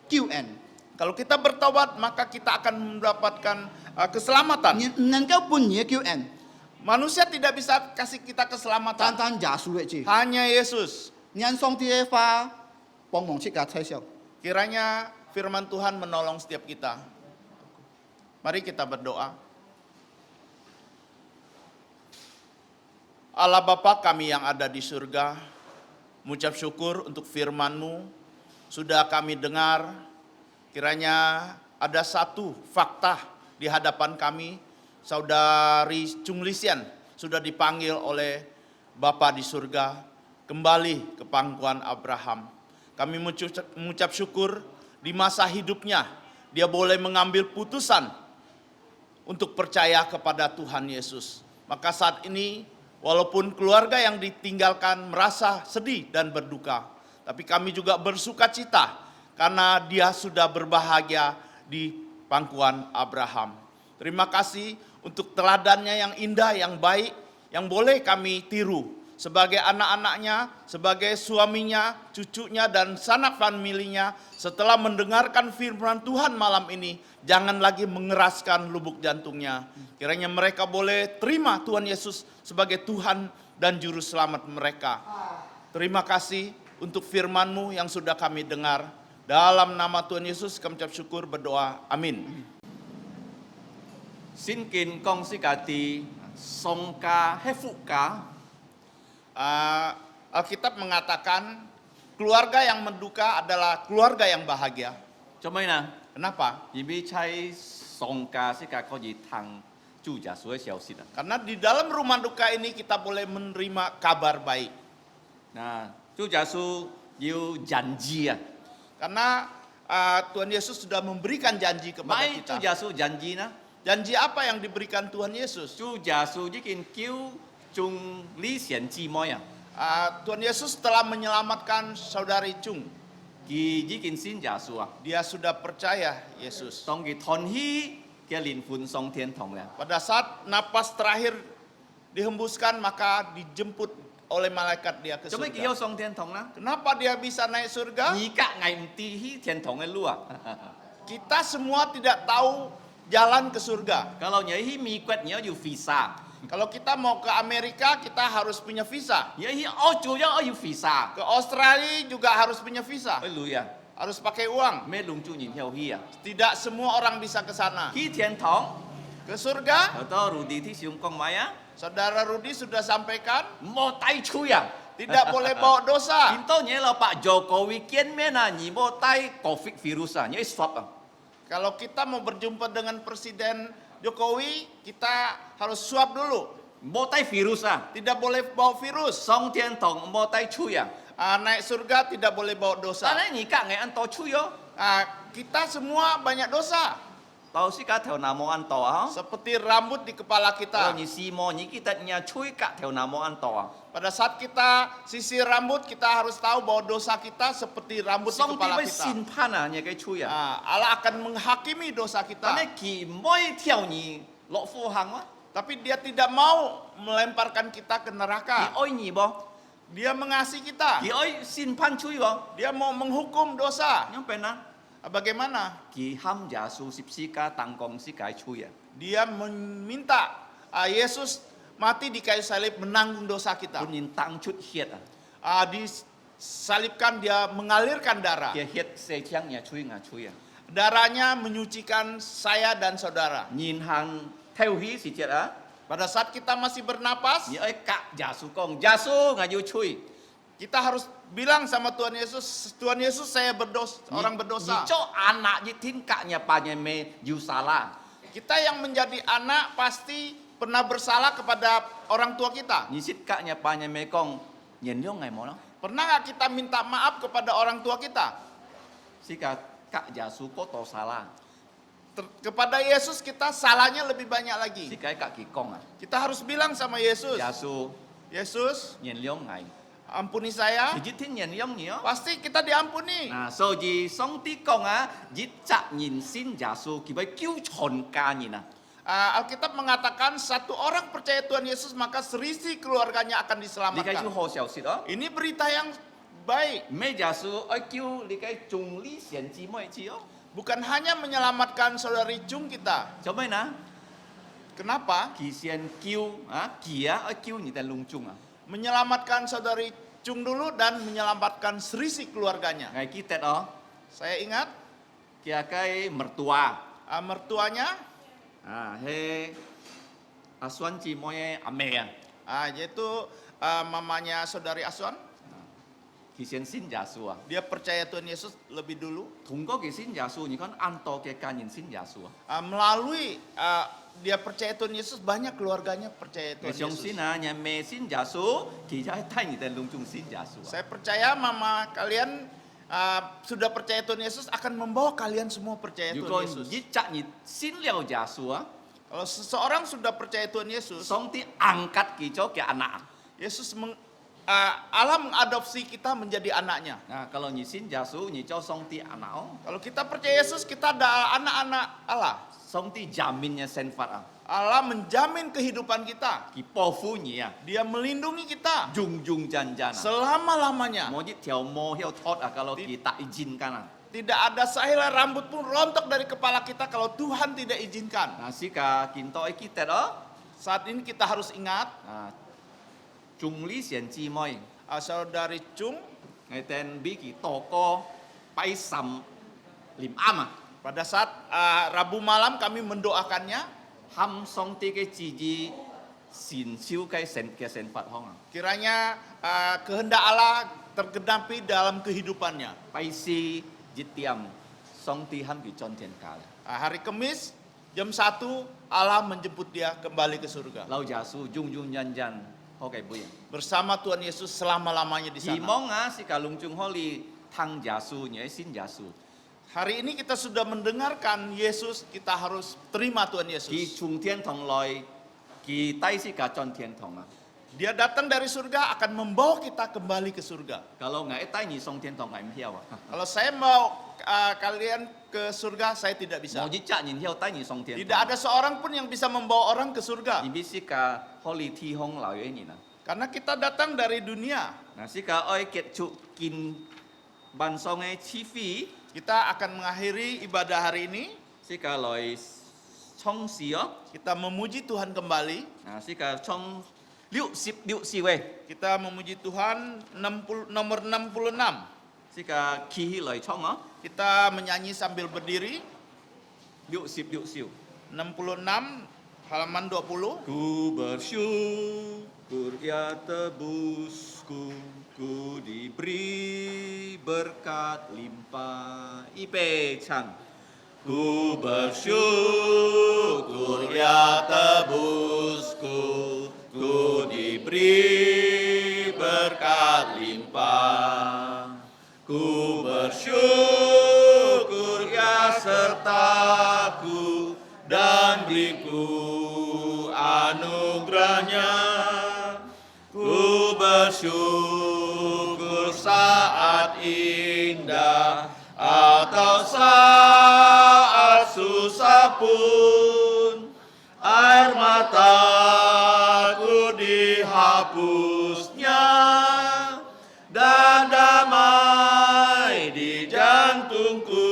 救恩。 kalau kita bertobat maka kita akan mendapatkan keselamatan. 你唔能夠判你嘅救恩， Manusia tidak bisa kasih kita 單 keselamatan. 單耶穌嘅字。 Hanya Yesus. 讓上帝嘅話幫忙這個推銷。 Kiranya firman Tuhan menolong setiap kita. Mari kita berdoa. Allah Bapa kami yang ada di surga, mengucap syukur untuk firman-Mu. Sudah kami dengar, kiranya ada satu fakta di hadapan kami. Saudari Chung Lisian sudah dipanggil oleh Bapa di surga kembali ke pangkuan Abraham. Kami mengucap syukur di masa hidupnya dia boleh mengambil putusan untuk percaya kepada Tuhan Yesus. Maka saat ini walaupun keluarga yang ditinggalkan merasa sedih dan berduka, tapi kami juga bersuka cita karena dia sudah berbahagia di pangkuan Abraham. Terima kasih untuk teladannya yang indah, yang baik, yang boleh kami tiru sebagai anak-anaknya, sebagai suaminya, cucunya, dan sanak familinya. Setelah mendengarkan firman Tuhan malam ini, jangan lagi mengeraskan lubuk jantungnya. Kiranya mereka boleh terima Tuhan Yesus sebagai Tuhan dan Juru Selamat mereka. Terima kasih untuk firman-Mu yang sudah kami dengar. Dalam nama Tuhan Yesus kami ucap syukur berdoa. Amin. 先見講是家己喪家係福家， Alkitab mengatakan keluarga yang menduka adalah keluarga yang bahagia. 做咩呢？ Kenapa? 因為喺喪家是家可以聽主耶穌嘅消息啦。 Karena di dalam rumah duka ini kita boleh menerima kabar baik. 嗱，主耶穌要janji啊， Karena Tuhan Yesus sudah memberikan janji 唔 kepada 係主 kita. 耶穌 janji 呢？ Janji apa yang diberikan Tuhan Yesus? 主耶穌已經叫眾李賢姊妹啊， Tuhan Yesus telah menyelamatkan saudari Chung. 佢已經信耶穌啊， Dia sudah percaya Yesus. 當佢吞氣嘅靈魂上天堂啦。 Pada saat napas terakhir dihembuskan maka dijemput oleh malaikat dia ke 做咩佢要 surga. 上天堂啦？ Kenapa dia bisa naik surga? 而家捱唔知去天堂嘅路啊！ Kita semua tidak tahu jalan ke surga. Kalau nhớ hi Mỹ Quốc nhớอยู่ visa, Kalau kita mau ke Amerika kita harus punya visa. nhớ hi Âu Châu nhớอยู่ visa. Ke Australia juga harus punya visa. Ôi lùi à, Harus pakai uang. mẹ lùng chú nhìn theo hi à. Tidak semua orang bisa ke sana. Hi thiên堂 ke surga. Atau Rudi thi siung kong maya. Saudara Rudi sudah sampaikan, Mo tai chui à. tidak boleh bawa dosa. Pinto nhé là Pak Jokowi kiên mê na nhí mo tai COVID virus à, nhé swab à. Kalau kita mau berjumpa dengan Presiden Jokowi, kita harus swab dulu. Mo tai virus à. Tidak boleh bawa virus. Song thiên tong mo tai chui à. Naik surga tidak boleh bawa Ta dosa. này nhí cả ngày ăn to chui yo. Kita semua banyak dosa. Tao si cả theo nam mo ăn to à. Seperti rambut di kepala Kalau kita. nhí si mo nhí kita nya chui cả theo nam mo ăn to à. Pada saat kita sisir rambut, kita harus tahu bahwa dosa kita seperti rambut di Song ti kepala mới kita. xin phan à nhé cái chui à. Allah akan menghakimi dosa Ta kita. này kỳ mỗi theo nhí lộ phu hàng á. Tapi dia tidak mau melemparkan kita ke Kỳ neraka. oi nhí bo. Dia mengasihi kita. Kỳ oi xin phan chui bo. Dia mau menghukum dosa. Nhung pen à. Bagaimana? Kỳ ham giả su sip si ka tang kong si kai chui à. Dia meminta Yesus mati di kayu salib menanggung dosa kita. Kun nhìn tăng chút hiệt à. Disalibkan, dia mengalirkan darah. Kia hiệt se chiang nhà chui à. Darahnya menyucikan saya dan saudara. Nhìn hàng theo hí si chiết à. Pada saat kita masih bernapas, Nhớ ơi cả giả su kong. Giả su ngà yu chui. kita harus bilang sama Tuhan Yesus, Tuhan Yesus saya orang Nhí berdosa. cho anak nhí tin cả nhà pa nhà mê yu salah. Kita yang menjadi anak pasti pernah bersalah kepada orang tua kita. Nhí sit cả nhà pa nhà mê kong. Nhìn liêu ngày mò nó. Pernah nggak kita minta maaf kepada orang tua kita? Si cả giả su có to salah. Kepada Yesus kita salahnya lebih banyak lagi. Si cái cả kỳ kong à. Kita harus bilang sama Yesus, Giả su Yesus, nhìn liêu ngày. ampuni saya. Thì jit tin nhìn liêu nhỉ. Pasti kita diampuni. À, so gì song tí kong á, jit chặt nhìn xin giả su kỳ bấy cứu chồn ca nhìn à. Alkitab mengatakan satu orang percaya Tuhan Yesus maka serisi keluarganya akan Đi cái chú diselamatkan. hồ xèo xịt đó. Ini berita yang baik. Mấy giả su ơi cứu đi cái trùng lý xiển chi mỗi chi đó. Bukan hanya menyelamatkan saudari Chung kita. Cho mấy nà. Kenapa? Kỳ xiển cứu, kỳ á, ơi cứu nhìn tên lung chung à. Menyelamatkan saudari Chung dulu dan menyelamatkan serisi keluarganya. Ngày ký tết đó, Saya ingat kia cái mertua. mertuanya, He asuan chi mỗi ame à. yaitu mamanya saudari Aswan. Kỳ xiển xin giả su à. Dia percaya Tuhan Yesus lebih dulu. Thùng có kỳ xin giả su, nhìn con ăn to cái ca nhìn xin giả su à. Melalui dia percaya Tuhan Yesus, banyak keluarganya percaya Ngày Tuhan xong Yesus. xin à, nhà mẹ xin giả su, kỳ trái thay nhìn tên lung chung xin giả su à. Saya percaya mama kalian sudah percaya Tuhan Yesus akan membawa kalian semua percaya Dù Tuhan con Yesus. dít chặt nhìn xin liao giả su à. Kalau seseorang sudah percaya Tuhan Yesus, Xong tí angkat kỳ cho cái anak. Allah mengadopsi kita menjadi anaknya. Nah, kalau nhìn xin giả su, nhìn cho xong tí anak. Kalau kita percaya Yesus, kita ada anak-anak Allah. Xong tí jaminnya sen phạt à. Allah menjamin kehidupan kita. Kỳ po phu nhỉ à. Dia melindungi kita Dung dung jan jan à. selama-lamanya. Mau dít theo mo heo thot à, kalau kỳ tak izinkan à. Tidak ada sehelai rambut pun rontok dari kepala kita kalau Tuhan tidak izinkan. Nah, si ka kinto ai kita đó. Saat ini kita harus ingat, Trung lý xiển chi moi. saudari Chung Ngày tên bí kỳ to co bay sầm lim am à. pada saat Rabu malam kami mendoakannya, Ham xong tí cái chi gì xin siêu cái sen phạt hong à. kiranya kehendak Allah tergenapi dalam kehidupannya. Bay si jit tiam xong tí ham kỳ chon thiên cả. Hari Kamis jam 1 Allah menjemput dia kembali ke surga. Lau giả su dung dung jan jan ho cái bui. Bersama Tuhan Yesus selama-lamanya di Hi sana. mong à si ka lung chung ho li thang giả su nhảy xin giả su. Hari ini kita sudah mendengarkan Yesus, kita harus terima Tuhan Kỳ Yesus. chung thiên thong loi kỳ tay si ka chon thiên thong à. Dia datang dari surga akan membawa kita kembali ke surga. Kalau ngai tay ni song thiên thong ngai hiao à. Kalau saya mau kalian ke surga, saya tidak bisa. Mau jicak nhìn hiao tay ni song thiên. Tidak ada seorang pun yang bisa membawa orang ke surga. Ni bi si ka holy thi hong lao yue ni na. Karena kita datang dari dunia. Nah si ka oi ket chu kin ban song ai chi phi. Kita akan mengakhiri ibadah hari ini. Si ka loi chong si yo. Kita memuji Tuhan kembali. Nah si ka chong liu si we. Kita memuji Tuhan nomor 66. Si ka ki hi loi chong á. Kita menyanyi sambil berdiri. Liu si. 66 halaman 20. Ku bersyukur ya tebusku, ku diberi berkat limpah. Ipe Chang. Ku bersyukur ya tebusku, ku diberi berkat limpah. Ku bersyukur ya sertaku dan beriku anugerahnya. Ku bersyukur saat indah atau saat susah pun, air mataku dihapusnya dan damai di jantungku.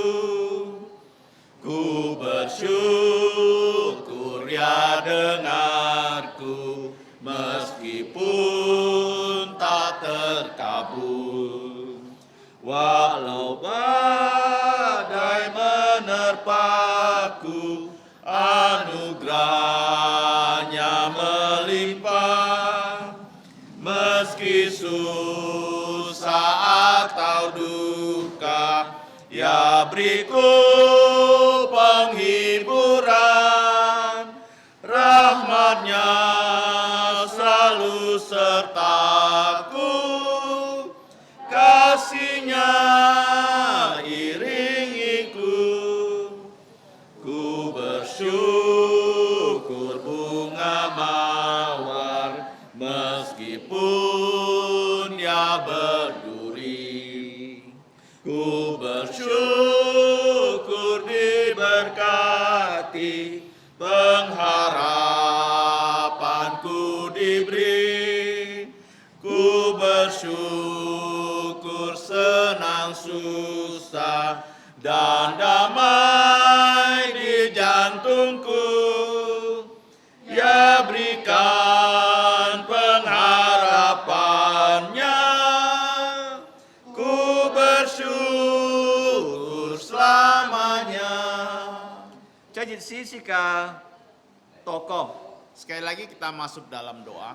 Ku bersyukur ya dengarku, meskipun tak terkabul. Walau badai menerpaku, anugerahnya melimpah. Meski susah atau duka, ya beriku penghiburan. Rahmatnya selalu sertaku, kasihnya iringiku. Ku bersyukur bunga mawar, meskipun ya berduri. Ku bersyukur diberkati, pengharapanku diberi. Ku bersyukur senang susah dan damai di jantungku. Ya berikan pengharapannya, ku bersyukur selamanya. Jadi sisika tokoh. Sekali lagi kita masuk dalam doa.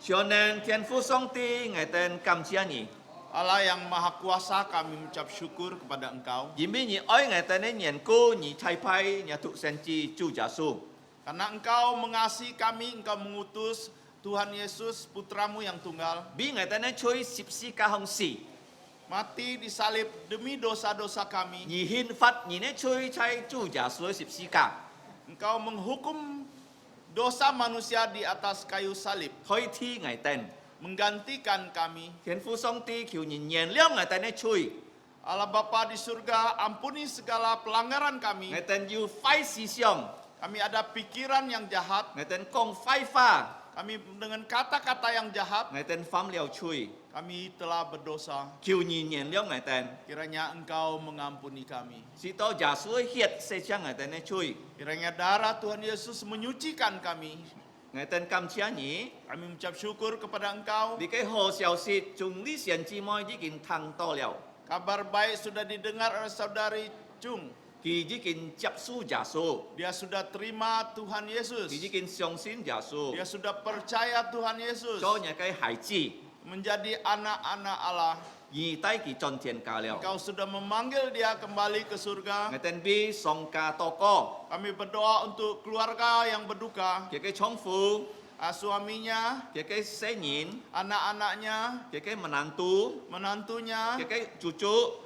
小年天父上帝，我哋感謝你， Allah yang Maha Kuasa, kami mengucap syukur kepada Engkau. 因為你愛我哋嘅緣故，你差派你獨生子主耶穌。 Karena Engkau mengasihi kami, Engkau mengutus Tuhan Yesus, Putramu yang tunggal, 俾我哋吹十字架行死， mati disalib demi dosa-dosa kami. 而憲法而呢吹差主耶穌嘅十字架， Engkau menghukum dosa manusia di atas kayu salib, 開天我哋。 menggantikan kami. 天父上帝求你原諒我哋呢吹， Allah Bapa di surga, ampuni segala pelanggaran 我 kami. 哋要壞思想， Kami ada pikiran yang jahat, 我哋講壞話， kami dengan kata-kata yang jahat, 我哋犯了吹， kami telah berdosa. 求你原諒我哋， Kiranya Engkau mengampuni kami. 直到耶穌嘅血洗將我哋呢吹， Kiranya darah Tuhan Yesus menyucikan kami. 我哋感謝你。 Kami mengucap syukur kepada Engkau. 你嘅好消息，從你先姊妹已經聽到了， Kabar baik sudah didengar oleh saudari Chung. 佢已經接受耶穌， Dia sudah terima Tuhan 佢 Yesus. 已經相信耶穌， Dia sudah percaya Tuhan Yesus. 做你嘅孩子， Menjadi anak-anak Allah. 而帶佢進天家了。 Engkau sudah memanggil dia kembali ke 我 surga. 哋俾上家禱告， Kami berdoa untuk keluarga yang berduka. 佢嘅丈夫， Suaminya, 佢嘅細人， anak-anaknya, 佢嘅menantu， menantunya, 佢嘅cucu，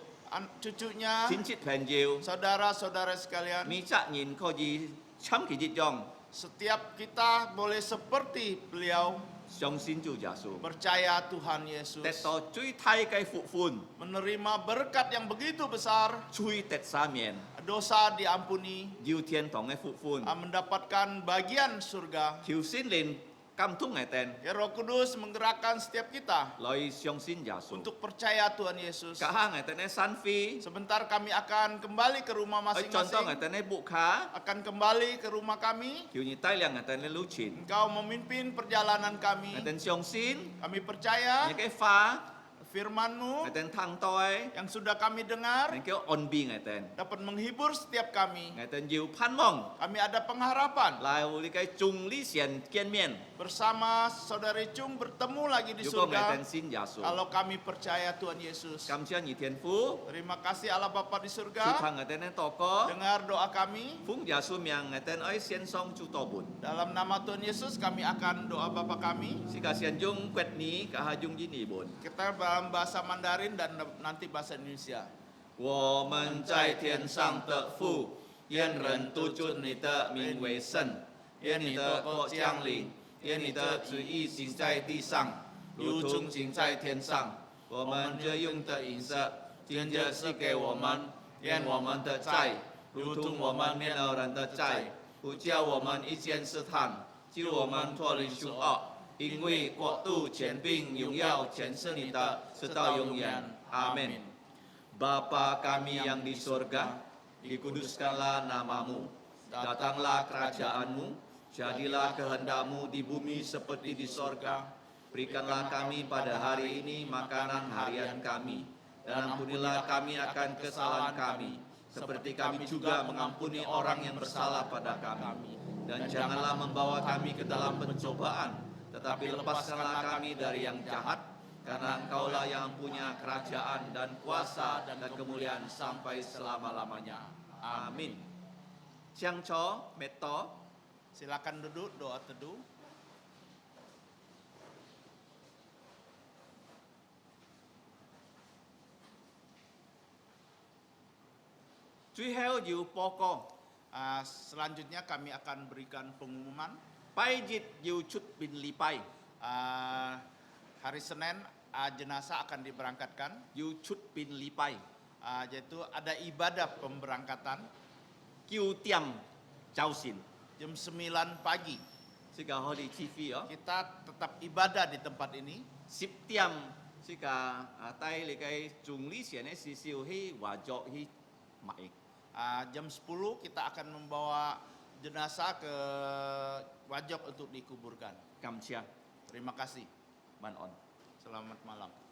cucunya, 親戚朋友， saudara-saudara sekalian. 每責任可以參佢一樣， Setiap kita boleh seperti beliau 相信主耶穌， percaya Tuhan Yesus. 得到最大嘅福分， Menerima berkat yang begitu besar, 最得赦免， dosa diampuni, 要天堂嘅福分。 mendapatkan bagian surga. 求聖靈感動我哋， Ya Roh Kudus menggerakkan setiap kita 來相信耶穌。 untuk percaya Tuhan Yesus. 家下我哋呢散飛， Sebentar kami akan kembali ke rumah 去盡到我 masing-masing, 哋呢木卡， akan kembali ke rumah kami. 求你帶領我哋呢路程。 Engkau memimpin perjalanan 我 kami. 哋相信， Kami percaya 你嘅話 firman-Mu ngày tên thăng tôi yang sudah kami dengar ngày kêu on bi ngày tên dapat menghibur setiap kami. ngày tên nhiều pan mong Kami ada pengharapan lại đi cái chung lý xiên kiên miên bersama saudari Chung bertemu lagi di yêu cầu ngày surga tên xin Giêsu kalau kami percaya Tuhan Yesus. cảm ơn nhị thiên phú Terima kasih Allah Bapa di sự surga. thằng ngày tên nên to có Dengar doa kami. phúng Giêsu miệng ngày tên ấy xiên song chu to bùn Dalam nama Tuhan Yesus kami akan doa Bapa kami. si kasihan dung quẹt ní cả hai dung di bùn Kita dalam bahasa Mandarin dan nanti bahasa Indonesia. 我们在天上的父，愿人都尊你的名为圣，愿你的国降临，愿你的旨意行在地上，如同行在天上。我们日用的饮食，今日赐给我们，愿我们的债，如同我们免了人的债，不叫我们遇见试探，救我们脱离凶恶。因为国度、权柄、荣耀全是你的，直到永远。阿门。Bapa kami yang di surga, dikuduskanlah namamu, datanglah kerajaanmu, jadilah kehendakmu di bumi seperti di surga. Berikanlah kami pada hari ini makanan harian kami, dan ampunilah kami akan kesalahan kami, seperti kami juga mengampuni orang yang bersalah pada kami. Dan janganlah membawa kami ke dalam pencobaan, tetapi lepaskanlah kami dari yang jahat, karena Engkaulah yang punya kerajaan dan kuasa dan kemuliaan sampai selama-lamanya. Amin. Siang cho, meto. Silakan duduk doa teduh. Truy heo yu poko. Selanjutnya kami akan berikan pengumuman. Pai jit yu chut bin lipai. Hari Senin jenazah akan diberangkatkan. Yu chut bin lipai. Yaitu ada ibadah pemberangkatan Kiu tiam chao sin. jam 9 pagi. Sika holi chi phi yo. Kita tetap ibadah di tempat ini. Sip tiam sika tai le kai chung li xian si siu hi wa jo hi mai. Jam 10 kita akan membawa jenazah ke Wajok untuk dikuburkan. Kam chia Terima kasih. man on. Selamat malam.